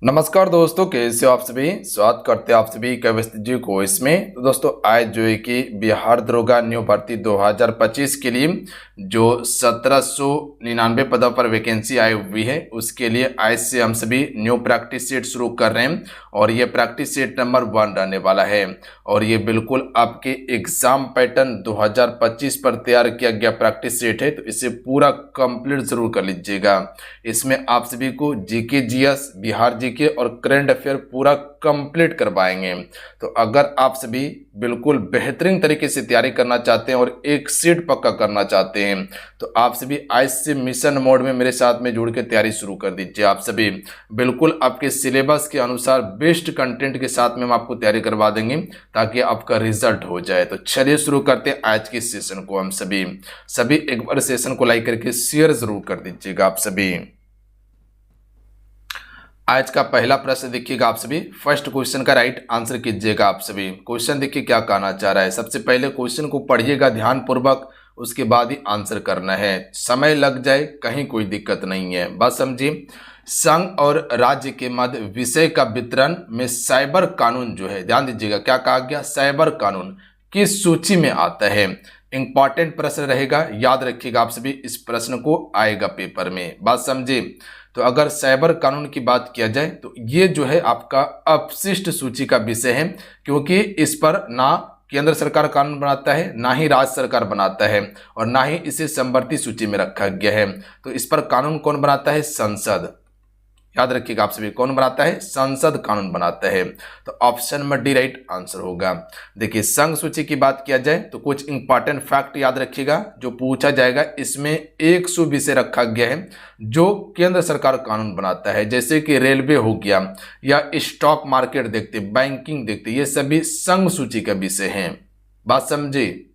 नमस्कार दोस्तों, कैसे हो आप सभी। स्वागत करते हैं आप सभी कविस्त जी को इसमें। तो दोस्तों आज जो है कि बिहार दरोगा न्यू भर्ती 2025 के लिए जो 1799 पदों पर वैकेंसी आई हुई है, उसके लिए आज से हम सभी न्यू प्रैक्टिस सेट शुरू कर रहे हैं और ये प्रैक्टिस सेट नंबर 1 रहने वाला है। और ये बिल्कुल आपके एग्जाम पैटर्न 2025 पर तैयार किया गया प्रैक्टिस सेट है, तो इसे पूरा कंप्लीट जरूर कर लीजिएगा। इसमें आप सभी को जीके जीएस, बिहार जीके और करंट अफेयर पूरा कंप्लीट करवाएंगे। तो अगर आप सभी बिल्कुल बेहतरीन तरीके से तैयारी करना चाहते हैं और एक सीट पक्का करना चाहते हैं, तो आप सभी आज से मिशन मोड में मेरे साथ में जुड़ के तैयारी शुरू कर दीजिए। आप सभी बिल्कुल आपके सिलेबस के अनुसार बेस्ट कंटेंट के साथ में हम आपको तैयारी करवा देंगे ताकि आपका रिजल्ट हो जाए। तो चलिए शुरू करते हैं आज के सेशन को। हम सभी एक बार सेशन को लाइक करके शेयर जरूर कर दीजिएगा। आप सभी आज का पहला प्रश्न देखिएगा। आप सभी फर्स्ट क्वेश्चन का राइट आंसर कीजिएगा। आप सभी क्वेश्चन देखिए क्या कहना चाह रहा है। सबसे पहले क्वेश्चन को पढ़िएगा ध्यान पूर्वक, उसके बाद ही आंसर करना है। समय लग जाए कहीं कोई दिक्कत नहीं है, बात समझिए। संघ और राज्य के मध्य विषय का वितरण में साइबर कानून जो है, ध्यान दीजिएगा क्या कहा गया, साइबर कानून किस सूची में आता है। इंपॉर्टेंट प्रश्न रहेगा, याद रखिएगा आप सभी, इस प्रश्न को आएगा पेपर में, बात समझे। तो अगर साइबर कानून की बात किया जाए तो ये जो है आपका अपशिष्ट सूची का विषय है, क्योंकि इस पर ना केंद्र सरकार कानून बनाता है, ना ही राज्य सरकार बनाता है, और ना ही इसे समवर्ती सूची में रखा गया है। तो इस पर कानून कौन बनाता है, संसद। याद रखिएगा आप सभी, कौन बनाता है, संसद कानून बनाता है। तो option number D right answer होगा। देखिए संघ सूची की बात किया जाए तो कुछ इंपॉर्टेंट फैक्ट याद रखिएगा जो पूछा जाएगा। इसमें 100 विषय रखा गया है जो केंद्र सरकार कानून बनाता है, जैसे कि रेलवे हो गया या स्टॉक मार्केट देखते, बैंकिंग देखते, ये सभी संघ सूची का विषय है, बात समझे।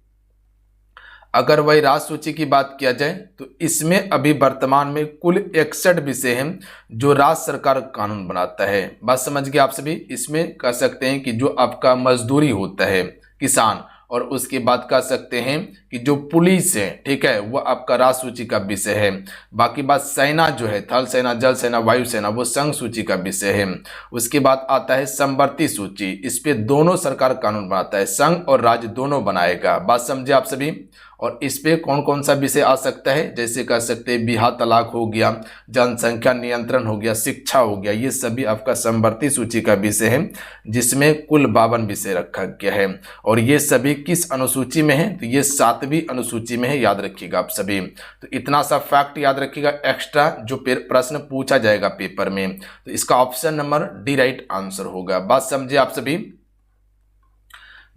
अगर वही राज्य सूची की बात किया जाए तो इसमें अभी वर्तमान में कुल 61 विषय हैं जो राज्य सरकार कानून बनाता है, बात समझ गए आप सभी। इसमें कह सकते हैं कि जो आपका मजदूरी होता है किसान, और उसके बाद कह सकते हैं कि जो पुलिस है, ठीक है, वो आपका राज्य सूची का विषय है। बाकी बात सेना जो है, थल सेना, जल सेना, वायु सेना, वो संघ सूची का विषय है। उसके बाद आता है समवर्ती सूची, इस पे दोनों सरकार कानून बनाता है, संघ और राज्य दोनों बनाएगा, बात समझे आप सभी। और इस पे कौन कौन सा विषय आ सकता है, जैसे कह सकते हैं बिहा तलाक हो गया, जनसंख्या नियंत्रण हो गया, शिक्षा हो गया, ये सभी आपका समवर्ती सूची का विषय है, जिसमें कुल 52 विषय रखा गया है। और ये सभी किस अनुसूची में है, तो ये 7वीं अनुसूची में है, याद रखिएगा आप सभी। तो इतना सा फैक्ट याद रखिएगा एक्स्ट्रा, जो प्रश्न पूछा जाएगा पेपर में। तो इसका option number D right answer होगा, बात समझे आप सभी।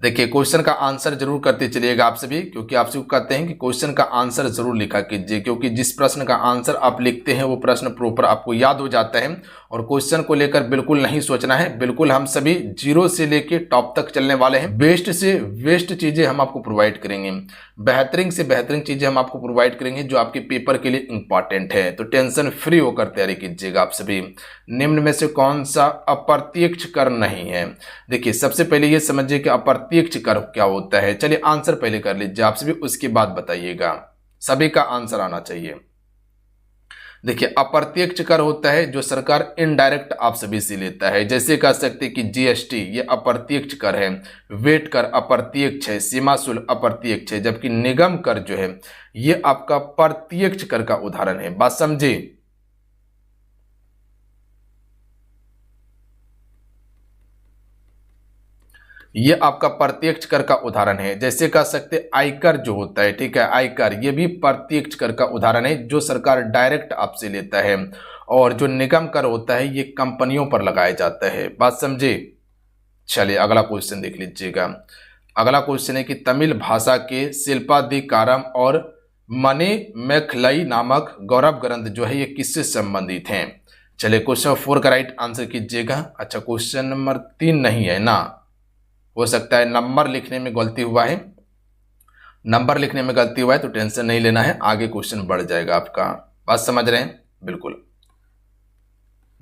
देखिए क्वेश्चन का आंसर जरूर करते चलिएगा आप सभी, क्योंकि आप सभी कहते हैं कि क्वेश्चन का आंसर जरूर लिखा कीजिए, क्योंकि जिस प्रश्न का आंसर आप लिखते हैं वो प्रश्न प्रॉपर आपको याद हो जाता है। और क्वेश्चन को लेकर बिल्कुल नहीं सोचना है, बिल्कुल हम सभी जीरो से लेके टॉप तक चलने वाले हैं। बेस्ट से बेस्ट चीजें हम आपको प्रोवाइड करेंगे, बेहतरीन से बेहतरीन चीजें हम आपको प्रोवाइड करेंगे जो आपके पेपर के लिए इंपॉर्टेंट है। तो टेंशन फ्री होकर तैयारी कीजिएगा आप सभी। निम्न में से कौन सा अप्रत्यक्ष कर नहीं है। देखिए सबसे पहले ये समझिए कि अप्रत्यक्ष कर क्या होता है। चलिए आंसर पहले कर लीजिए आप सभी, उसके बाद बताइएगा, सभी का आंसर आना चाहिए। देखिए अप्रत्यक्ष कर होता है जो सरकार इनडायरेक्ट आप सभी से लेता है, जैसे कह सकते हैं कि जीएसटी ये अप्रत्यक्ष कर है, वेट कर अप्रत्यक्ष है, सीमा शुल्क अप्रत्यक्ष है, जबकि निगम कर जो है ये आपका प्रत्यक्ष कर का उदाहरण है, बात समझे। ये आपका प्रत्यक्ष कर का उदाहरण है। जैसे कह सकते आयकर जो होता है, ठीक है, आयकर ये भी प्रत्यक्ष कर का उदाहरण है जो सरकार डायरेक्ट आपसे लेता है। और जो निगम कर होता है ये कंपनियों पर लगाया जाता है, बात समझे। चलिए अगला क्वेश्चन देख लीजिएगा। अगला क्वेश्चन है कि तमिल भाषा के शिल्पाधिकारम और मनी मैखलई नामक गौरव ग्रंथ जो है ये किससे संबंधित हैं। चलिए क्वेश्चन 4 का राइट आंसर कीजिएगा। अच्छा क्वेश्चन नंबर 3 नहीं है ना, हो सकता है नंबर लिखने में गलती हुआ है, नंबर लिखने में गलती हुआ है, तो टेंशन नहीं लेना है, आगे क्वेश्चन बढ़ जाएगा आपका, बात समझ रहे हैं बिल्कुल।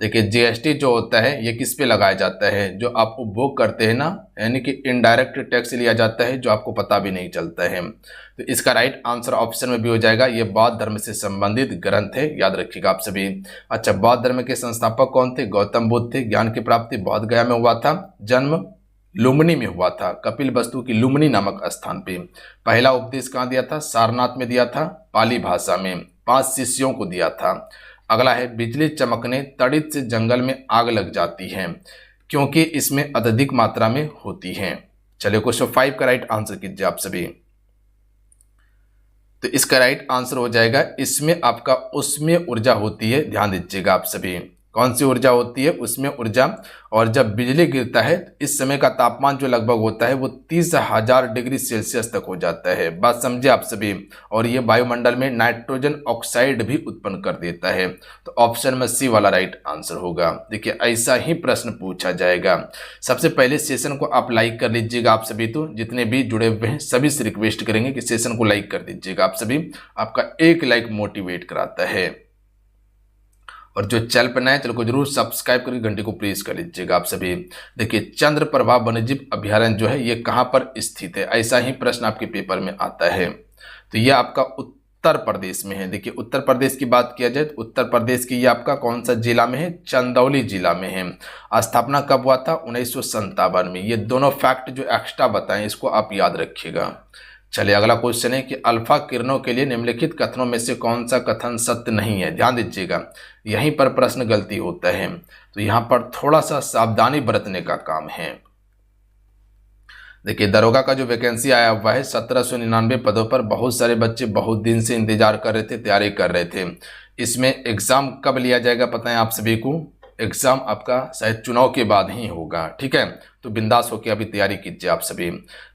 देखिए जीएसटी जो होता है ये किस पे लगाया जाता है, जो आप उपभोग करते हैं ना, यानी कि इनडायरेक्ट टैक्स लिया जाता है जो आपको पता भी नहीं चलता है। तो इसका राइट आंसर ऑप्शन में भी हो जाएगा, ये बौद्ध धर्म से संबंधित ग्रंथ है, याद रखिएगा आप सभी। अच्छा, बौद्ध धर्म के संस्थापक कौन थे? गौतम बुद्ध थे। ज्ञान की प्राप्ति बोध गया में हुआ था, जन्म लुम्बिनी में हुआ था, कपिल वस्तु की लुम्बिनी नामक स्थान पे। पहला उपदेश कहाँ दिया था? सारनाथ में दिया था, पाली भाषा में, 5 शिष्यों को दिया था। अगला है बिजली चमकने तड़ित से जंगल में आग लग जाती है, क्योंकि इसमें अत्यधिक मात्रा में होती है। चलिए क्वेश्चन 5 का राइट आंसर कीजिए आप सभी। तो इसका राइट आंसर हो जाएगा, इसमें आपका उसमें ऊर्जा होती है, ध्यान दीजिएगा आप सभी। कौन सी ऊर्जा होती है? उसमें ऊर्जा। और जब बिजली गिरता है इस समय का तापमान जो लगभग होता है वो 30,000 डिग्री सेल्सियस तक हो जाता है, बात समझे आप सभी। और ये वायुमंडल में नाइट्रोजन ऑक्साइड भी उत्पन्न कर देता है। तो ऑप्शन में सी वाला राइट आंसर होगा। देखिए ऐसा ही प्रश्न पूछा जाएगा। सबसे पहले सेशन को आप लाइक कर लीजिएगा आप सभी, तो जितने भी जुड़े हुए हैं सभी से रिक्वेस्ट करेंगे कि सेशन को लाइक कर दीजिएगा आप सभी। आपका एक लाइक मोटिवेट कराता है। और जो चैनल पर नए चैनल को जरूर सब्सक्राइब करके घंटे को प्रेस कर लीजिएगा आप सभी। देखिए चंद्र प्रभा वन्यजीव अभ्यारण्य जो है ये कहाँ पर स्थित है, ऐसा ही प्रश्न आपके पेपर में आता है। तो ये आपका उत्तर प्रदेश में है। देखिए उत्तर प्रदेश की बात किया जाए तो उत्तर प्रदेश की ये आपका कौन सा जिला में है? चंदौली जिला में है। स्थापना कब हुआ था? 1957 में। ये दोनों फैक्ट जो एक्स्ट्रा बताएं इसको आप याद रखिएगा। चलिए अगला क्वेश्चन है कि अल्फा किरणों के लिए निम्नलिखित कथनों में से कौन सा कथन सत्य नहीं है? ध्यान दीजिएगा, यहीं पर प्रश्न गलती होता है, तो यहां पर थोड़ा सा सावधानी बरतने का काम है। देखिए दरोगा का जो वैकेंसी आया हुआ है 1799 पदों पर, बहुत सारे बच्चे बहुत दिन से इंतजार कर रहे थे, तैयारी कर रहे थे। इसमें एग्जाम कब लिया जाएगा पता है आप सभी को? एग्जाम आपका शायद चुनाव के बाद ही होगा, ठीक है। तो बिंदास होकर अभी तैयारी कीजिए आप सभी।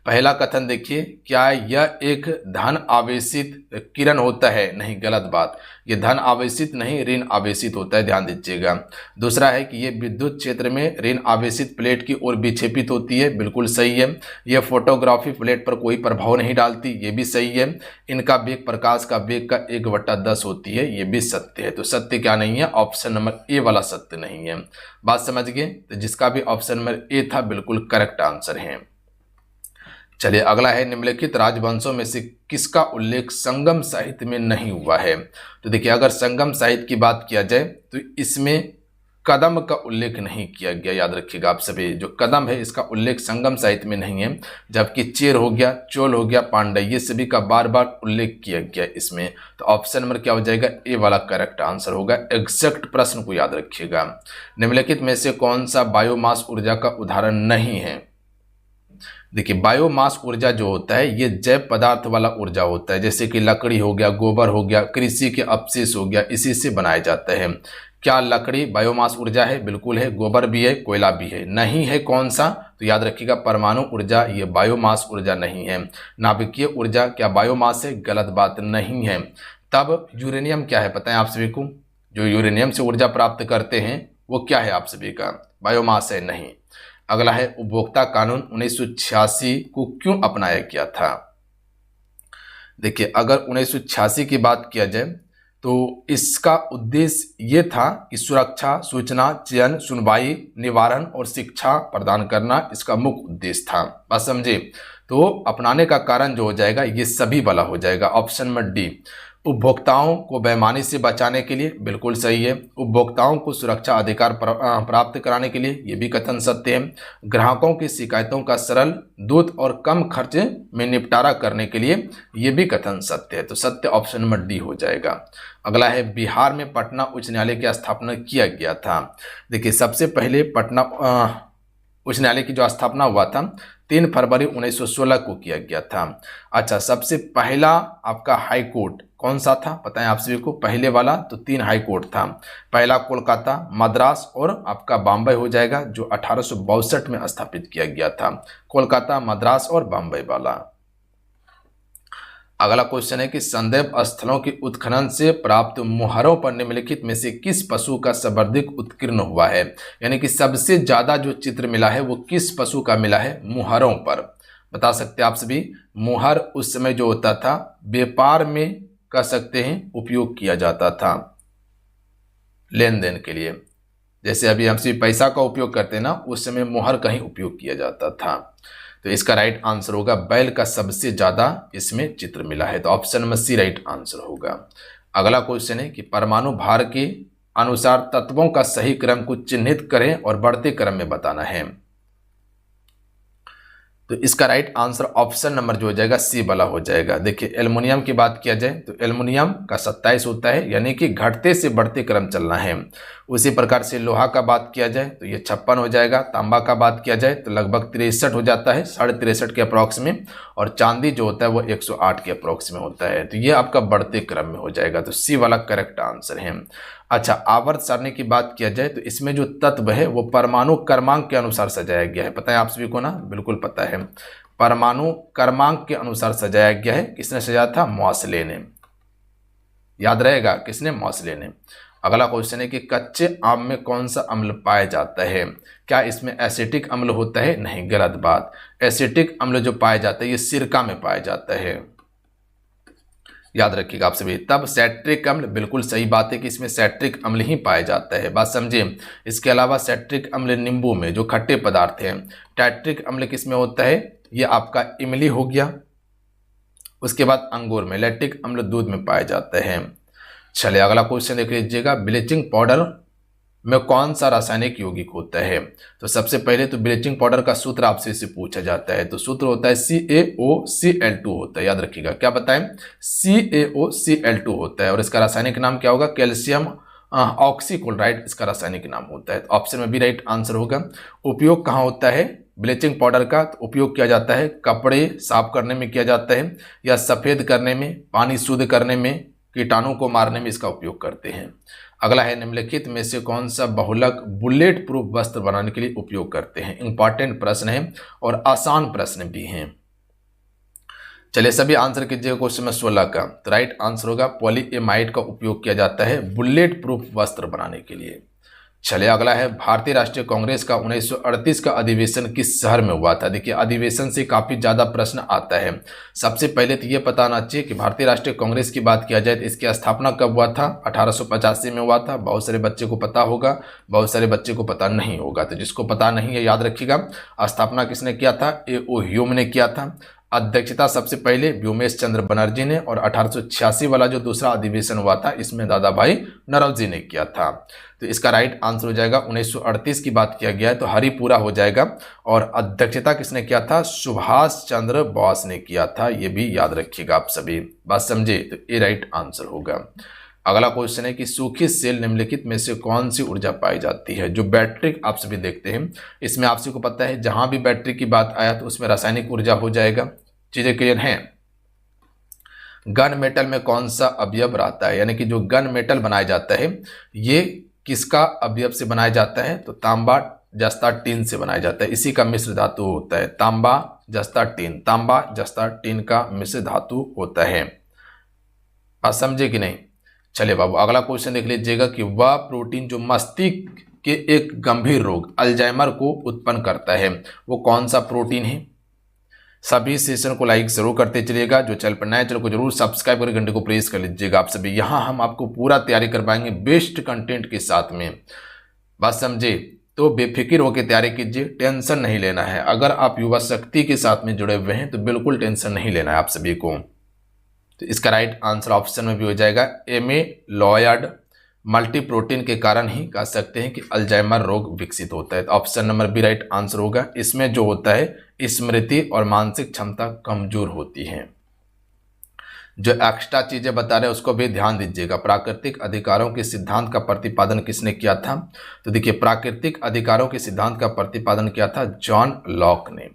पहला कथन देखिए, क्या यह एक धन आवेशित किरण होता है? नहीं, गलत बात। ये धन आवेशित नहीं, ऋण आवेशित होता है, ध्यान दीजिएगा। दूसरा है कि ये विद्युत क्षेत्र में ऋण आवेशित प्लेट की ओर विक्षेपित होती है, बिल्कुल सही है। यह फोटोग्राफी प्लेट पर कोई प्रभाव नहीं डालती, ये भी सही है। इनका वेग प्रकाश का वेग का 1/10 होती है, ये भी सत्य है। तो सत्य क्या नहीं है? ऑप्शन नंबर ए वाला सत्य नहीं है। बात समझ गए? तो जिसका भी ऑप्शन नंबर ए था बिल्कुल करेक्ट आंसर है। चलिए अगला है, निम्नलिखित राजवंशों में से किसका उल्लेख संगम साहित्य में नहीं हुआ है? तो देखिए अगर संगम साहित्य की बात किया जाए तो इसमें कदम का उल्लेख नहीं किया गया, याद रखिएगा आप सभी। जो कदम है इसका उल्लेख संगम साहित्य में नहीं है, जबकि चेर हो गया, चोल हो गया, पांड्य, ये सभी का बार बार उल्लेख किया गया इसमें। तो ऑप्शन नंबर क्या हो जाएगा? ए वाला करेक्ट आंसर होगा। एग्जैक्ट प्रश्न को याद रखिएगा। निम्नलिखित में से कौन सा बायोमास ऊर्जा का उदाहरण नहीं है? देखिए बायोमास ऊर्जा जो होता है ये जैव पदार्थ वाला ऊर्जा होता है, जैसे कि लकड़ी हो गया, गोबर हो गया, कृषि के अपशिष्ट हो गया, इसी से बनाया जाता है। क्या लकड़ी बायोमास ऊर्जा है? बिल्कुल है। गोबर भी है, कोयला भी है। नहीं है कौन सा? तो याद रखिएगा परमाणु ऊर्जा, ये बायोमास ऊर्जा नहीं है। नाभिकीय ऊर्जा क्या बायोमास है? गलत बात नहीं है। तब यूरेनियम क्या है पता है आप सभी को? जो यूरेनियम से ऊर्जा प्राप्त करते हैं वो क्या है आप सभी का? बायोमास है? नहीं। अगला है, उपभोक्ता कानून 1986 को क्यों अपनाया गया था? देखिए अगर 1986 की बात किया जाए तो इसका उद्देश्य ये था कि सुरक्षा, सूचना, चयन, सुनवाई, निवारण और शिक्षा प्रदान करना इसका मुख्य उद्देश्य था, बात समझे। तो अपनाने का कारण जो हो जाएगा ये सभी वाला हो जाएगा, ऑप्शन नंबर डी। उपभोक्ताओं को बेईमानी से बचाने के लिए, बिल्कुल सही है। उपभोक्ताओं को सुरक्षा अधिकार प्राप्त कराने के लिए, ये भी कथन सत्य है। ग्राहकों की शिकायतों का सरल, द्रुत और कम खर्च में निपटारा करने के लिए, ये भी कथन सत्य है। तो सत्य ऑप्शन नंबर डी हो जाएगा। अगला है, बिहार में पटना उच्च न्यायालय की स्थापना किया गया था। देखिए सबसे पहले पटना उच्च न्यायालय की जो स्थापना हुआ था 3 फरवरी 1916 को किया गया था। अच्छा, सबसे पहला आपका हाई कोर्ट कौन सा था पता है आप सभी को? पहले वाला तो 3 हाई कोर्ट था। पहला कोलकाता, मद्रास और आपका बॉम्बे हो जाएगा, जो 1862 में स्थापित किया गया था। कोलकाता, मद्रास और बॉम्बे वाला। अगला क्वेश्चन है कि संदैव स्थलों के उत्खनन से प्राप्त मुहरों पर निम्नलिखित में से किस पशु का सर्वाधिक उत्कीर्ण हुआ है? यानी कि सबसे ज्यादा जो चित्र मिला है वो किस पशु का मिला है? मुहरों पर। बता सकते हैं आप सभी। मुहर उस समय जो होता था व्यापार में कह सकते हैं उपयोग किया जाता था, लेन देन के लिए। जैसे अभी हम सिर्फ पैसा का उपयोग करते हैं ना, उस समय मोहर का ही उपयोग किया जाता था। तो इसका राइट आंसर होगा बैल का सबसे ज्यादा इसमें चित्र मिला है, तो option number C right answer होगा। अगला क्वेश्चन है कि परमाणु भार के अनुसार तत्वों का सही क्रम को चिन्हित करें और बढ़ते क्रम में बताना है। तो इसका राइट आंसर ऑप्शन नंबर जो हो जाएगा सी वाला हो जाएगा। देखिए एल्युमिनियम की बात किया जाए तो एल्युमिनियम का 27 होता है, यानी कि घटते से बढ़ते क्रम चलना है। उसी प्रकार से लोहा का बात किया जाए तो ये 56 हो जाएगा। तांबा का बात किया जाए तो लगभग 63 हो जाता है, 63.5 के अप्रॉक्स में। और चांदी जो होता है वो 108 के अप्रॉक्स में होता है। तो ये आपका बढ़ते क्रम में हो जाएगा, तो सी वाला करेक्ट आंसर है। अच्छा, आवर्त सारणी की बात किया जाए तो इसमें जो तत्व है वो परमाणु क्रमांक के अनुसार सजाया गया है। पता है आप सभी को ना, बिल्कुल पता है। परमाणु क्रमांक के अनुसार सजाया गया है। किसने सजाया था? मॉसले ने। याद रहेगा किसने? मॉसले ने। अगला क्वेश्चन है कि कच्चे आम में कौन सा अम्ल पाया जाता है? क्या इसमें एसिटिक अम्ल होता है? नहीं, गलत बात। एसिटिक अम्ल जो पाया जाता है ये सिरका में पाया जाता है, याद रखिएगा आप सभी। तब सैट्रिक अम्ल, बिल्कुल सही बात है कि इसमें सैट्रिक अम्ल ही पाया जाता है, बात समझिए। इसके अलावा सैट्रिक अम्ल नींबू में जो खट्टे पदार्थ हैं। टैट्रिक अम्ल किसमें होता है? ये आपका इमली हो गया। उसके बाद अंगूर में। लैक्टिक अम्ल दूध में पाया जाता है। चलिए अगला क्वेश्चन देख लीजिएगा, ब्लीचिंग पाउडर में कौन सा रासायनिक यौगिक होता है? तो सबसे पहले तो ब्लीचिंग पाउडर का सूत्र आपसे इसे पूछा जाता है, तो सूत्र होता है CaOCl2 होता है, याद रखिएगा। क्या बताएं? CaOCl2 होता है। और इसका रासायनिक नाम क्या होगा? कैल्शियम ऑक्सीक्लोराइड इसका रासायनिक नाम होता है। तो ऑप्शन में भी राइट आंसर होगा। उपयोग कहाँ होता है ब्लीचिंग पाउडर का? तो उपयोग किया जाता है कपड़े साफ करने में किया जाता है, या सफेद करने में, पानी शुद्ध करने में, कीटाणु को मारने में इसका उपयोग करते हैं। अगला है निम्नलिखित में से कौन सा बहुलक बुलेट प्रूफ वस्त्र बनाने के लिए उपयोग करते हैं? इंपॉर्टेंट प्रश्न है और आसान प्रश्न भी हैं। चलिए सभी आंसर कीजिएगा क्वेश्चन में 16 का। तो राइट आंसर होगा पॉलीएमाइड का उपयोग किया जाता है बुलेट प्रूफ वस्त्र बनाने के लिए। चलिए अगला है भारतीय राष्ट्रीय कांग्रेस का 1938 का अधिवेशन किस शहर में हुआ था? देखिए अधिवेशन से काफी ज्यादा प्रश्न आता है। सबसे पहले तो ये पता होना चाहिए कि भारतीय राष्ट्रीय कांग्रेस की बात किया जाए तो इसकी स्थापना कब हुआ था? 1885 में हुआ था। बहुत सारे बच्चे को पता होगा, बहुत सारे बच्चे को पता नहीं होगा। तो जिसको पता नहीं है याद रखिएगा, स्थापना किसने किया था? A.O. ह्यूम ने किया था। अध्यक्षता सबसे पहले व्योमेश चंद्र बनर्जी ने, और 1886 वाला जो दूसरा अधिवेशन हुआ था इसमें दादा भाई नौरोजी ने किया था। तो इसका राइट आंसर हो जाएगा 1938 की बात किया गया है तो हरिपुरा हो जाएगा। और अध्यक्षता किसने किया था? सुभाष चंद्र बोस ने किया था, ये भी याद रखिएगा आप सभी, बात समझे। तो ये राइट आंसर होगा। अगला क्वेश्चन है कि सूखी सेल निम्नलिखित में से कौन सी ऊर्जा पाई जाती है? जो बैटरी आप सभी देखते हैं इसमें आप सभी को पता है जहां भी बैटरी की बात आया तो उसमें रासायनिक ऊर्जा हो जाएगा। चीजें क्लियर हैं? गन मेटल में कौन सा अवयव रहता है? यानी कि जो गन मेटल बनाया जाता है ये किसका अवयव से बनाया जाता है? तो तांबा जस्ता टीन से बनाया जाता है। इसी का मिश्र धातु होता है तांबा जस्ता टीन। तांबा जस्ता टीन का मिश्र धातु होता है, बात समझे कि नहीं? चलिए बाबू अगला क्वेश्चन देख लीजिएगा कि वह प्रोटीन जो मस्तिष्क के एक गंभीर रोग अल्जाइमर को उत्पन्न करता है वो कौन सा प्रोटीन है? सभी सेशन को लाइक जरूर करते चलिएगा। जो चैनल पर नए चैनल को जरूर सब्सक्राइब करके घंटे को प्रेस कर लीजिएगा आप सभी। यहाँ हम आपको पूरा तैयारी कर पाएंगे बेस्ट कंटेंट के साथ में, बात समझे। तो बेफिक्र होकर तैयारी कीजिए, टेंशन नहीं लेना है। अगर आप युवा शक्ति के साथ में जुड़े हुए हैं तो बिल्कुल टेंशन नहीं लेना है आप सभी को। तो इसका राइट आंसर ऑप्शन में भी हो जाएगा एमेलॉयड मल्टीप्रोटीन के कारण ही कह सकते हैं कि अल्जाइमर रोग विकसित होता है। तो option number B right answer होगा। इसमें जो होता है स्मृति और मानसिक क्षमता कमजोर होती है। जो एक्स्ट्रा चीजें बता रहे हैं उसको भी ध्यान दीजिएगा। प्राकृतिक अधिकारों के सिद्धांत का प्रतिपादन किसने किया था? तो देखिए प्राकृतिक अधिकारों के सिद्धांत का प्रतिपादन किया था जॉन लॉक ने।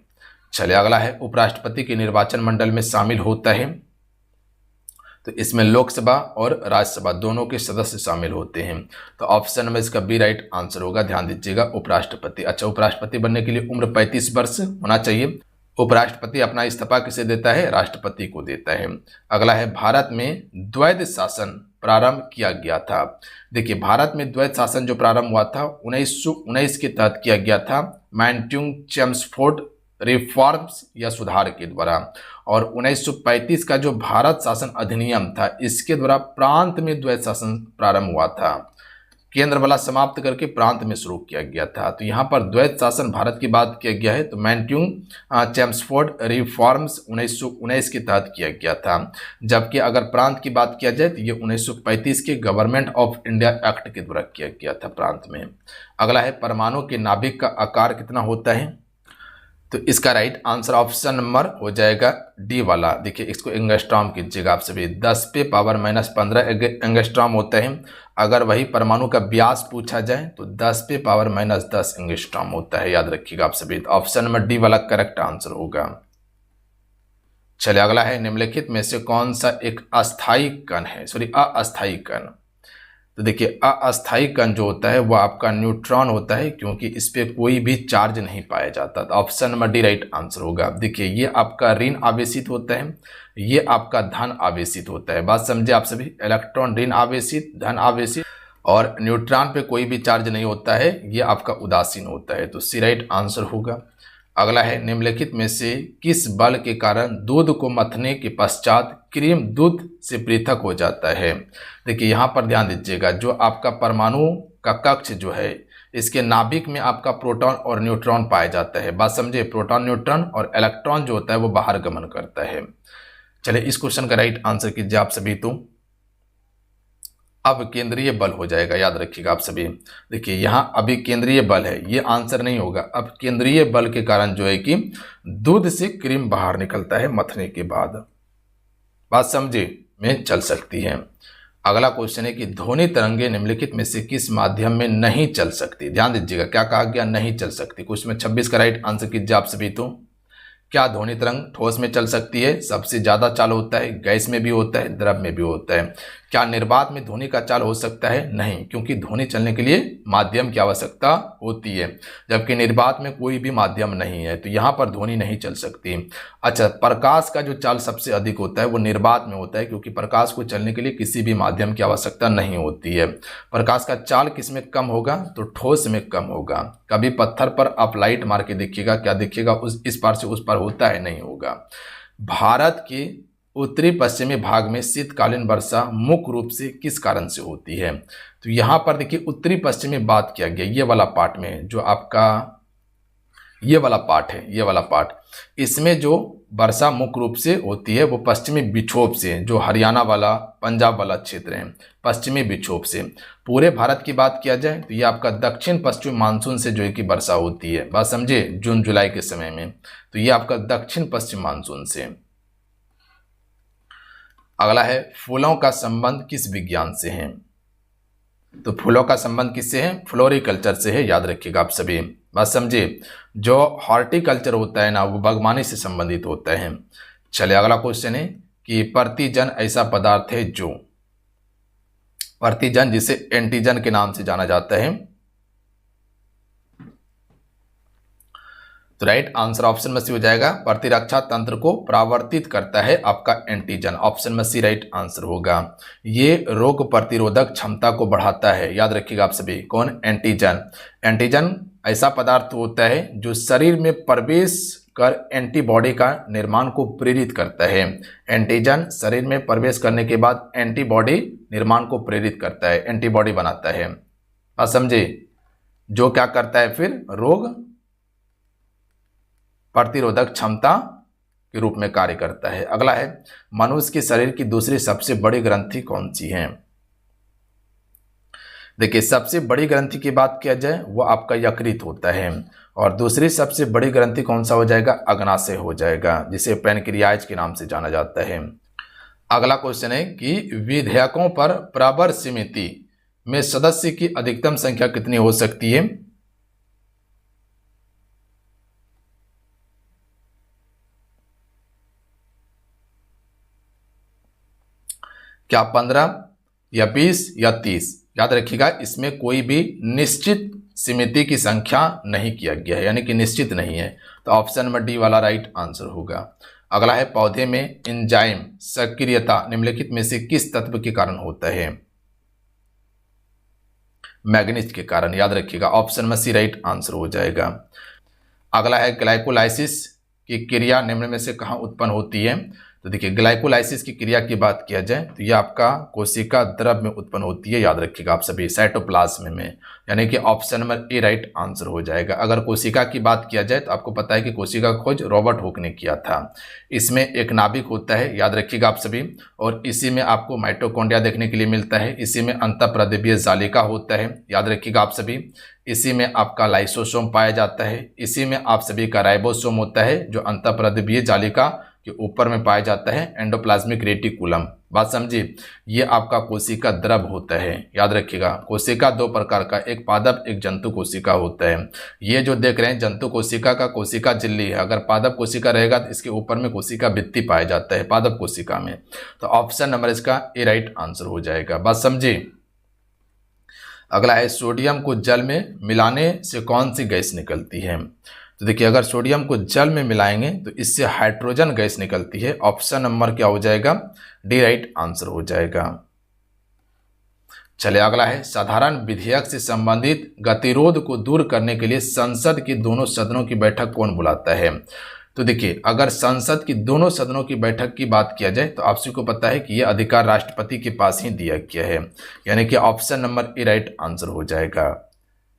चलिए अगला है उपराष्ट्रपति के निर्वाचन मंडल में शामिल होता है तो इसमें लोकसभा और राज्यसभा दोनों के सदस्य शामिल होते हैं। तो ऑप्शन में इसका बी राइट आंसर होगा, ध्यान दीजिएगा उपराष्ट्रपति। अच्छा, उपराष्ट्रपति बनने के लिए उम्र 35 वर्ष होना चाहिए। उपराष्ट्रपति अपना इस्तीफा किसे देता है? राष्ट्रपति को देता है। अगला है भारत में द्वैध शासन प्रारंभ किया गया था। देखिए भारत में द्वैध शासन जो प्रारंभ हुआ था 1919 के तहत किया गया था मैन्ट्यूंग-चेम्सफोर्ड रिफॉर्म्स या सुधार के द्वारा। और 1935 का जो भारत शासन अधिनियम था इसके द्वारा प्रांत में द्वैध शासन प्रारंभ हुआ था। केंद्र वाला समाप्त करके प्रांत में शुरू किया गया था। तो यहाँ पर द्वैत शासन भारत की बात किया गया है, तो मैन्ट्यूंग चेम्सफोर्ड रिफॉर्म्स 1919 के तहत किया गया था। जबकि अगर प्रांत की बात किया जाए तो ये 1935 के गवर्नमेंट ऑफ इंडिया एक्ट के द्वारा किया गया था प्रांत में। अगला है परमाणु के नाभिक का आकार कितना होता है, तो इसका राइट आंसर ऑप्शन नंबर हो जाएगा डी वाला। देखिए इसको एंगस्ट्रॉम कीजिएगा आप सभी, 10⁻⁻15 एंगस्ट्रॉम होता है। अगर वही परमाणु का व्यास पूछा जाए तो 10⁻⁻10 एंगस्ट्रॉम होता है, याद रखिएगा आप सभी। तो ऑप्शन नंबर डी वाला करेक्ट आंसर होगा। चलिए अगला है निम्नलिखित में से कौन सा एक अस्थायी कण है, अस्थायी कण। तो देखिए अस्थायी कण जो होता है वो आपका न्यूट्रॉन होता है, क्योंकि इस पर कोई भी चार्ज नहीं पाया जाता। तो option number D right answer होगा। देखिए ये आपका ऋण आवेशित होता है, ये आपका धन आवेशित होता है। बात समझे आप सभी, इलेक्ट्रॉन ऋण आवेशित, धन आवेशित, और न्यूट्रॉन पे कोई भी चार्ज नहीं होता है, ये आपका उदासीन होता है। तो सी राइट आंसर होगा। अगला है निम्नलिखित में से किस बल के कारण दूध को मथने के पश्चात क्रीम दूध से पृथक हो जाता है। देखिए यहाँ पर ध्यान दीजिएगा, जो आपका परमाणु का कक्ष जो है इसके नाभिक में आपका प्रोटॉन और न्यूट्रॉन पाया जाता है। बात समझे, प्रोटॉन न्यूट्रॉन, और इलेक्ट्रॉन जो होता है वो बाहर गमन करता है। चलिए इस क्वेश्चन का राइट आंसर कीजिए आप सभी। तो अब केंद्रीय बल हो जाएगा, याद रखिएगा आप सभी। देखिए यहाँ अभी केंद्रीय बल है, ये आंसर नहीं होगा। अब केंद्रीय बल के कारण जो है कि दूध से क्रीम बाहर निकलता है मथने के बाद। बात समझे में चल सकती है। अगला क्वेश्चन है कि ध्वनि तरंगे निम्नलिखित में से किस माध्यम में नहीं चल सकती। ध्यान दीजिएगा क्या कहा गया, नहीं चल सकती। क्वेश्चन में 26 का राइट आंसर कीजिए आप सभी। तो क्या ध्वनि तरंग ठोस में चल सकती है? सबसे ज्यादा चाल होता है, गैस में भी होता है, द्रव में भी होता है। क्या निर्वात में ध्वनि का चाल हो सकता है? नहीं, क्योंकि ध्वनि चलने के लिए माध्यम की आवश्यकता होती है, जबकि निर्वात में कोई भी माध्यम नहीं है, तो यहाँ पर ध्वनि नहीं चल सकती। अच्छा, प्रकाश का जो चाल सबसे अधिक होता है वो निर्वात में होता है, क्योंकि प्रकाश को चलने के लिए किसी भी माध्यम की आवश्यकता नहीं होती है। प्रकाश का चाल किस में कम होगा? तो ठोस में कम होगा। कभी पत्थर पर आप लाइट मार के देखिएगा, क्या देखिएगा, इस पार से उस पार होता है? नहीं होगा। भारत के उत्तरी पश्चिमी भाग में शीतकालीन वर्षा मुख्य रूप से किस कारण से होती है? तो यहाँ पर देखिए उत्तरी पश्चिमी बात किया गया, ये वाला पार्ट में जो आपका ये वाला पार्ट है, ये वाला पार्ट, इसमें जो वर्षा मुख्य रूप से होती है वो पश्चिमी विक्षोभ से, जो हरियाणा वाला पंजाब वाला क्षेत्र है, पश्चिमी विक्षोभ से। पूरे भारत की बात किया जाए तो ये आपका दक्षिण पश्चिमी मानसून से जो है कि वर्षा होती है। बात समझे, जून जुलाई के समय में, तो ये आपका दक्षिण पश्चिम मानसून से। अगला है फूलों का संबंध किस विज्ञान से है? तो फूलों का संबंध किससे है? फ्लोरिकल्चर से है, याद रखिएगा आप सभी। बात समझिए, जो हॉर्टिकल्चर होता है ना वो बागवानी से संबंधित होता है। चलिए अगला क्वेश्चन है कि प्रतिजन ऐसा पदार्थ है जो, प्रतिजन जिसे एंटीजन के नाम से जाना जाता है, तो राइट आंसर ऑप्शन में सी हो जाएगा। प्रतिरक्षा तंत्र को परावर्तित करता है आपका एंटीजन, ऑप्शन में सी राइट आंसर होगा। ये रोग प्रतिरोधक क्षमता को बढ़ाता है, याद रखिएगा आप सभी। कौन? एंटीजन। एंटीजन ऐसा पदार्थ होता है जो शरीर में प्रवेश कर एंटीबॉडी का निर्माण को प्रेरित करता है। एंटीजन शरीर में प्रवेश करने के बाद एंटीबॉडी निर्माण को प्रेरित करता है, एंटीबॉडी बनाता है। आप समझे, जो क्या करता है फिर रोग प्रतिरोधक क्षमता के रूप में कार्य करता है। अगला है मनुष्य के शरीर की दूसरी सबसे बड़ी ग्रंथि कौन सी है? देखिए सबसे बड़ी ग्रंथि की बात किया जाए वो आपका यकृत होता है, और दूसरी सबसे बड़ी ग्रंथि कौन सा हो जाएगा? अग्नाशय हो जाएगा, जिसे पैनक्रियाज के नाम से जाना जाता है। अगला क्वेश्चन है कि विधेयकों पर प्रवर समिति में सदस्य की अधिकतम संख्या कितनी हो सकती है? क्या 15 या 20 या 30? याद रखिएगा इसमें कोई भी निश्चित समिति की संख्या नहीं किया गया है, यानी कि निश्चित नहीं है। तो ऑप्शन नंबर डी वाला राइट आंसर होगा। अगला है पौधे में एंजाइम सक्रियता निम्नलिखित में से किस तत्व के कारण होता है? मैग्नीज के कारण, याद रखिएगा ऑप्शन में सी राइट आंसर हो जाएगा। अगला है ग्लाइकोलाइसिस की क्रिया निम्न में से कहाँ उत्पन्न होती है? तो देखिए ग्लाइकोलाइसिस की क्रिया की बात किया जाए तो ये आपका कोशिका द्रव में उत्पन्न होती है, याद रखिएगा आप सभी, साइटोप्लाज्म में, यानी कि option number A right answer हो जाएगा। अगर कोशिका की बात किया जाए तो आपको पता है कि कोशिका का खोज रॉबर्ट हुक ने किया था। इसमें एक नाभिक होता है, याद रखिएगा आप सभी, और इसी में आपको माइटोकॉन्ड्रिया देखने के लिए मिलता है। इसी में अंतःप्रदेशीय जालिका होता है, याद रखिएगा आप सभी। इसी में आपका लाइसोसोम पाया जाता है। इसी में आप सभी का राइबोसोम होता है जो अंतःप्रदेशीय जालिका के ऊपर में पाया जाता है, एंडोप्लाज्मिक रेटिकुलम। बात समझिए, ये आपका कोशिका द्रव होता है, याद रखिएगा। कोशिका दो प्रकार का, एक पादप एक जंतु कोशिका होता है। ये जो देख रहे हैं जंतु कोशिका का कोशिका झिल्ली है, अगर पादप कोशिका रहेगा तो इसके ऊपर में कोशिका भित्ति पाया जाता है पादप कोशिका में। तो ऑप्शन नंबर इसका ए राइट आंसर हो जाएगा। बात समझिए। अगला है सोडियम को जल में मिलाने से कौन सी गैस निकलती है। तो देखिए अगर सोडियम को जल में मिलाएंगे तो इससे हाइड्रोजन गैस निकलती है। ऑप्शन नंबर क्या हो जाएगा, डी राइट आंसर हो जाएगा। चलिए अगला है साधारण विधेयक से संबंधित गतिरोध को दूर करने के लिए संसद की दोनों सदनों की बैठक कौन बुलाता है। तो देखिए अगर संसद की दोनों सदनों की बैठक की बात किया जाए तो आप सभी को पता है कि यह अधिकार राष्ट्रपति के पास ही दिया गया है, यानी कि option number A right answer हो जाएगा।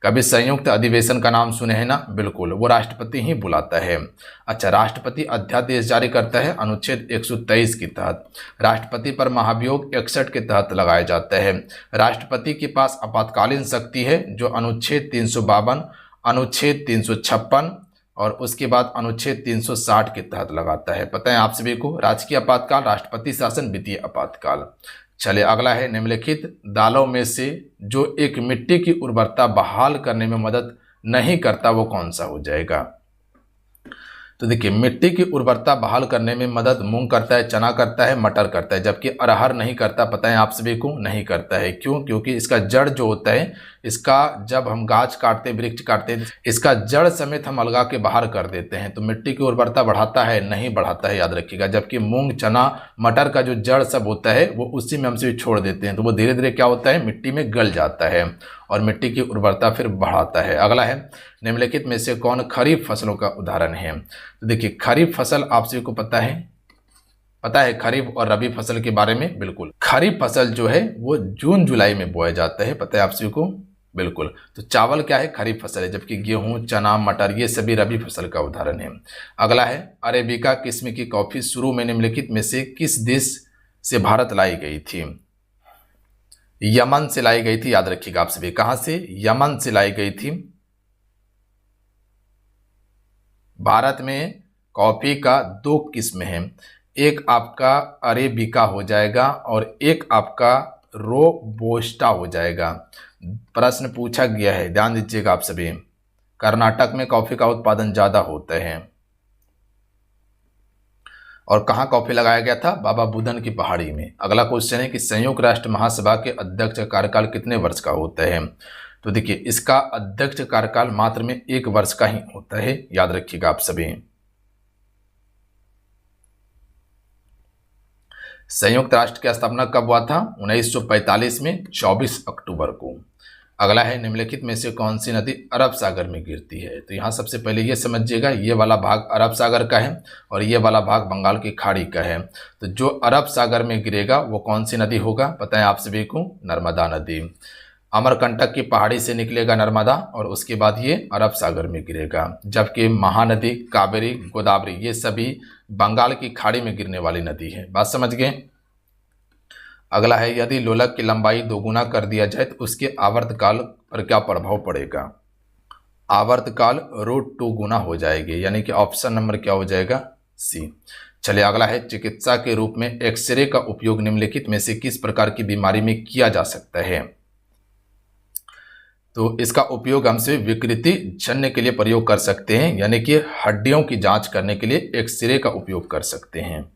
कभी संयुक्त अधिवेशन का नाम सुने हैं ना, बिल्कुल, वो राष्ट्रपति ही बुलाता है। अच्छा, राष्ट्रपति अध्यादेश जारी करता है अनुच्छेद 123 के तहत। राष्ट्रपति पर महाभियोग 61 के तहत लगाया जाता है। राष्ट्रपति के पास आपातकालीन शक्ति है जो अनुच्छेद 352, अनुच्छेद 356 और उसके बाद अनुच्छेद 360 के तहत लगाता है। पता है आप सभी को, राजकीय आपातकाल, राष्ट्रपति शासन, वित्तीय आपातकाल। चलिए अगला है निम्नलिखित दालों में से जो एक मिट्टी की उर्वरता बहाल करने में मदद नहीं करता वो कौन सा हो जाएगा। तो देखिए मिट्टी की उर्वरता बहाल करने में मदद मूंग करता है, चना करता है, मटर करता है, जबकि अरहर नहीं करता। पता है आप सभी को, नहीं करता है। क्यों? क्योंकि इसका जड़ जो होता है, इसका जब हम गाछ काटते हैं, वृक्ष काटते हैं, इसका जड़ समेत हम अलगा के बाहर कर देते हैं। तो मिट्टी की उर्वरता बढ़ाता है, नहीं बढ़ाता है, याद रखिएगा। जबकि मूंग, चना, मटर का जो जड़ सब होता है वो उसी में हमसे छोड़ देते हैं, तो वो धीरे धीरे क्या होता है, मिट्टी में गल जाता है और मिट्टी की उर्वरता फिर बढ़ाता है। अगला है निम्नलिखित में से कौन खरीफ फसलों का उदाहरण है। तो देखिए खरीफ फसल आप सभी को पता है खरीफ और रबी फसल के बारे में, बिल्कुल। खरीफ फसल जो है वो जून जुलाई में बोया जाता है, पता है आप सभी को, बिल्कुल। तो चावल क्या है, खरीफ फसल है, जबकि गेहूं, चना, मटर ये सभी रबी फसल का उदाहरण है। अगला है अरेबिका किस्म की कॉफी शुरू में निम्नलिखित में से किस देश से भारत लाई गई थी। यमन से लाई गई थी, याद रखिएगा आप सभी। कहां से? यमन से लाई गई थी। भारत में कॉफी का दो किस्म है, एक आपका अरेबिका हो जाएगा और एक आपका रोबोस्टा हो जाएगा। प्रश्न पूछा गया है, ध्यान दीजिएगा आप सभी। कर्नाटक में कॉफी का उत्पादन ज्यादा होता है। और कहाँ कॉफी लगाया गया था? बाबा बुदन की पहाड़ी में। अगला क्वेश्चन है कि संयुक्त राष्ट्र महासभा के अध्यक्ष का कार्यकाल कितने वर्ष का होता है। तो देखिए इसका अध्यक्ष कार्यकाल मात्र में 1 वर्ष का ही होता है, याद रखिएगा आप सभी। संयुक्त राष्ट्र की स्थापना कब हुआ था? 1945 में 24 अक्टूबर को। अगला है निम्नलिखित में से कौन सी नदी अरब सागर में गिरती है। तो यहाँ सबसे पहले ये समझिएगा, ये वाला भाग अरब सागर का है और ये वाला भाग बंगाल की खाड़ी का है। तो जो अरब सागर में गिरेगा वो कौन सी नदी होगा? पता है आप सभी को, नर्मदा नदी। अमरकंटक की पहाड़ी से निकलेगा नर्मदा और उसके बाद ये अरब सागर में गिरेगा। जबकि महानदी, कावेरी, गोदावरी ये सभी बंगाल की खाड़ी में गिरने वाली नदी है। बात समझ गए। अगला है यदि लोलक की लंबाई 2 गुना कर दिया जाए तो उसके आवर्तकाल पर क्या प्रभाव पड़ेगा। आवर्तकाल √2 गुना हो जाएगी, यानी कि ऑप्शन नंबर क्या हो जाएगा? सी। चलिए अगला है चिकित्सा के रूप में एक्सरे का उपयोग निम्नलिखित में से किस प्रकार की बीमारी में किया जा सकता है। तो इसका उपयोग हमसे विकृति जन्य के लिए प्रयोग कर सकते हैं, यानी कि हड्डियों की जांच करने के लिए एक्सरे का उपयोग कर सकते हैं।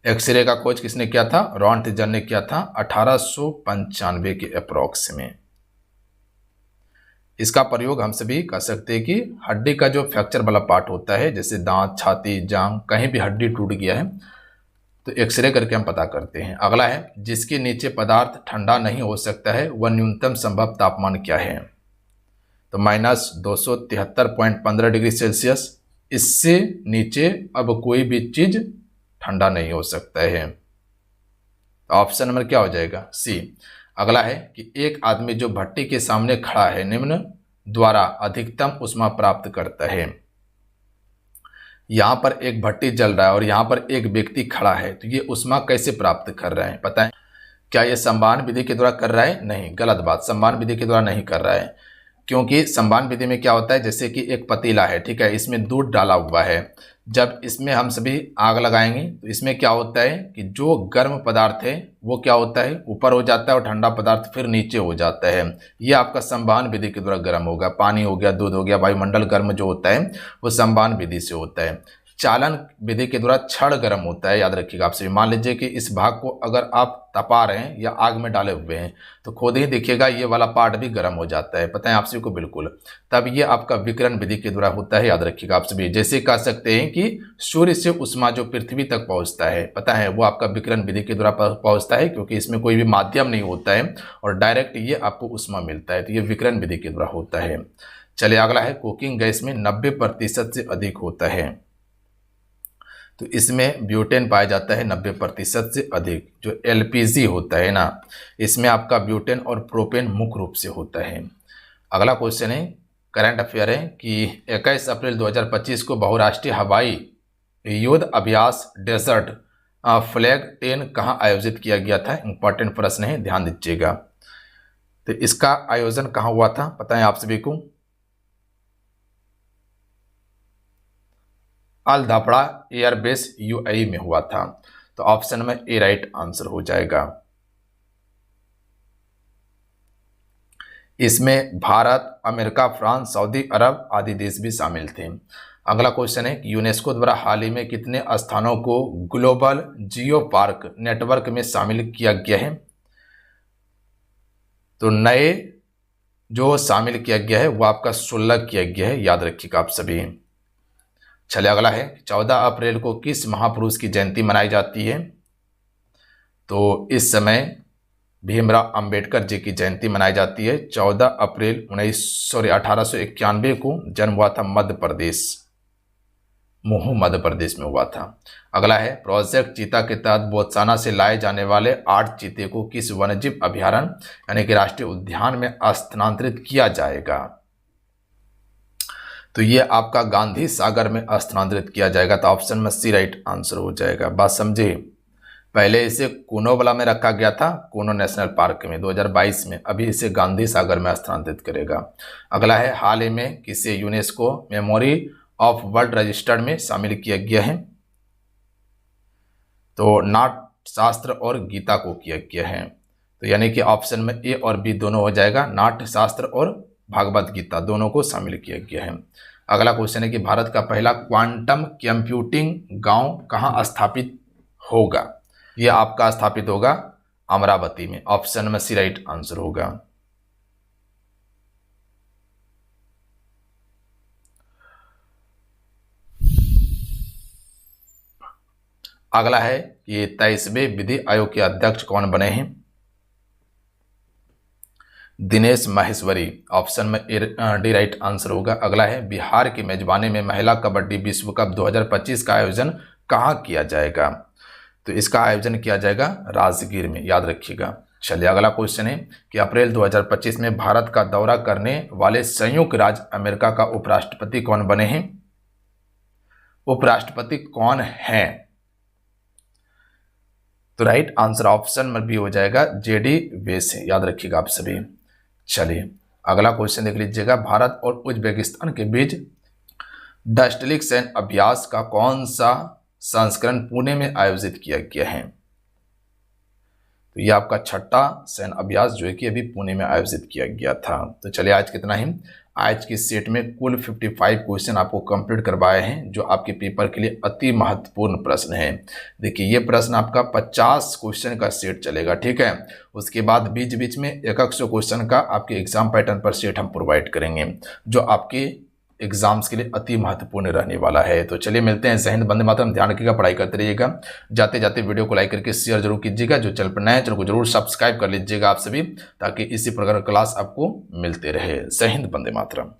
एक्सरे का खोज किसने किया था? रॉन्टजन ने किया था 1895 के अप्रॉक्स में। इसका प्रयोग हम सभी कर सकते हैं कि हड्डी का जो फ्रैक्चर वाला पार्ट होता है, जैसे दांत, छाती, जांघ, कहीं भी हड्डी टूट गया है तो एक्सरे करके हम पता करते हैं। अगला है जिसके नीचे पदार्थ ठंडा नहीं हो सकता है वह न्यूनतम संभव तापमान क्या है। तो -273.15 डिग्री सेल्सियस, इससे नीचे अब कोई भी चीज ठंडा नहीं हो सकता है। ऑप्शन नंबर क्या हो जाएगा? सी। अगला है कि एक आदमी जो भट्टी के सामने खड़ा है निम्न द्वारा अधिकतम ऊष्मा प्राप्त करता है। यहां पर एक भट्टी जल रहा है और यहां पर एक व्यक्ति खड़ा है, तो ये ऊष्मा कैसे प्राप्त कर रहा है पता है? क्या ये संबाहन विधि के द्वारा कर रहा है? नहीं, गलत बात, संबाहन विधि के द्वारा नहीं कर रहा है। क्योंकि संबाहन विधि में क्या होता है, जैसे कि एक पतीला है, ठीक है, इसमें दूध डाला हुआ है। जब इसमें हम सभी आग लगाएंगे तो इसमें क्या होता है कि जो गर्म पदार्थ है वो क्या होता है, ऊपर हो जाता है और ठंडा पदार्थ फिर नीचे हो जाता है। ये आपका संबाहन विधि के द्वारा गर्म होगा। पानी हो गया, दूध हो गया, वायुमंडल गर्म जो होता है वो संबाहन विधि से होता है। चालन विधि के द्वारा क्षण गर्म होता है, याद रखिएगा आप सभी। मान लीजिए कि इस भाग को अगर आप तपा रहे हैं या आग में डाले हुए हैं तो खुद ही देखिएगा ये वाला पार्ट भी गर्म हो जाता है, पता है आप सभी को बिल्कुल। तब ये आपका विकिरण विधि के द्वारा होता है, याद रखिएगा आप सभी। जैसे कह सकते हैं कि सूर्य से ऊष्मा जो पृथ्वी तक पहुंचता है, पता है, वो आपका विकिरण विधि के द्वारा पहुंचता है, क्योंकि इसमें कोई भी माध्यम नहीं होता है और डायरेक्ट ये आपको ऊष्मा मिलता है, तो ये विकिरण विधि के द्वारा होता है। चलिए अगला है, कुकिंग गैस में 90% से अधिक होता है, तो इसमें ब्यूटेन पाया जाता है 90% से अधिक। जो एलपीजी होता है ना, इसमें आपका ब्यूटेन और प्रोपेन मुख्य रूप से होता है। अगला क्वेश्चन है, करंट अफेयर है कि 21 अप्रैल 2025 को बहुराष्ट्रीय हवाई युद्ध अभ्यास डेजर्ट फ्लैग 10 कहाँ आयोजित किया गया था? इंपॉर्टेंट प्रश्न है, ध्यान दीजिएगा। तो इसका आयोजन कहाँ हुआ था पता है आप सभी को? अल धापड़ा एयरबेस यूएई में हुआ था। तो ऑप्शन में ए राइट आंसर हो जाएगा। इसमें भारत, अमेरिका, फ्रांस, सऊदी अरब आदि देश भी शामिल थे। अगला क्वेश्चन है कि यूनेस्को द्वारा हाल ही में कितने स्थानों को ग्लोबल जियो पार्क नेटवर्क में शामिल किया गया है? तो नए जो शामिल किया गया है वो आपका 16 किया गया है, याद रखिएगा आप सभी। चलिए अगला है, 14 अप्रैल को किस महापुरुष की जयंती मनाई जाती है? तो इस समय भीमराव अंबेडकर जी की जयंती मनाई जाती है। 14 अप्रैल 1891 को जन्म हुआ था, मध्य प्रदेश, महू मध्य प्रदेश में हुआ था। अगला है, प्रोजेक्ट चीता के तहत बोत्सवाना से लाए जाने वाले 8 चीते को किस वन्यजीव अभयारण्य यानी कि राष्ट्रीय उद्यान में स्थानांतरित किया जाएगा? तो ये आपका गांधी सागर में स्थानांतरित किया जाएगा। तो ऑप्शन में सी राइट आंसर हो जाएगा। बात समझे? पहले इसे कूनोवाला में रखा गया था, कूनो नेशनल पार्क में 2022 में, अभी इसे गांधी सागर में स्थानांतरित करेगा। अगला है, हाल ही में किसे UNESCO memory of world registered में शामिल किया गया है? तो नाट्य शास्त्र और गीता को किया गया है। तो यानी कि ऑप्शन में ए और बी दोनों हो जाएगा, नाट्य शास्त्र और भागवत गीता दोनों को शामिल किया गया है। अगला क्वेश्चन है कि भारत का पहला क्वांटम कंप्यूटिंग गांव कहां स्थापित होगा? यह आपका स्थापित होगा अमरावती में। ऑप्शन में सी राइट आंसर होगा। अगला है कि 23वें विधि आयोग के अध्यक्ष कौन बने हैं? दिनेश माहेश्वरी। ऑप्शन में डी राइट आंसर होगा। अगला है, बिहार की मेजबानी में महिला कबड्डी विश्व कप 2025 का आयोजन कहां किया जाएगा? तो इसका आयोजन किया जाएगा राजगीर में, याद रखिएगा। चलिए अगला क्वेश्चन है कि अप्रैल 2025 में भारत का दौरा करने वाले संयुक्त राज्य अमेरिका का उपराष्ट्रपति कौन बने हैं? उपराष्ट्रपति कौन है? तो राइट आंसर ऑप्शन में भी हो जाएगा जेडी वेस है, याद रखिएगा आप सभी। चलिए अगला क्वेश्चन देख लीजिएगा, भारत और उज्बेकिस्तान के बीच डस्टलिक सैन्य अभ्यास का कौन सा संस्करण पुणे में आयोजित किया गया है? तो ये आपका 6ठा सैन्य अभ्यास जो है कि अभी पुणे में आयोजित किया गया था। तो चलिए आज कितना ही, आज की सेट में कुल 55 क्वेश्चन आपको कंप्लीट करवाए हैं, जो आपके पेपर के लिए अति महत्वपूर्ण प्रश्न है। देखिए ये प्रश्न आपका 50 क्वेश्चन का सेट चलेगा, ठीक है। उसके बाद बीच बीच में 100 क्वेश्चन का आपके एग्जाम पैटर्न पर सेट हम प्रोवाइड करेंगे, जो आपके एग्जाम्स के लिए अति महत्वपूर्ण रहने वाला है। तो चलिए मिलते हैं। जय हिंद, वंदे मातरम। ध्यान रखिएगा, पढ़ाई करते रहिएगा। जाते जाते वीडियो को लाइक करके शेयर जरूर कीजिएगा। जो चैनल पर नए चैनल को जरूर सब्सक्राइब कर लीजिएगा आप सभी, ताकि इसी प्रकार क्लास आपको मिलते रहे। जय हिंद, वंदे मातरम।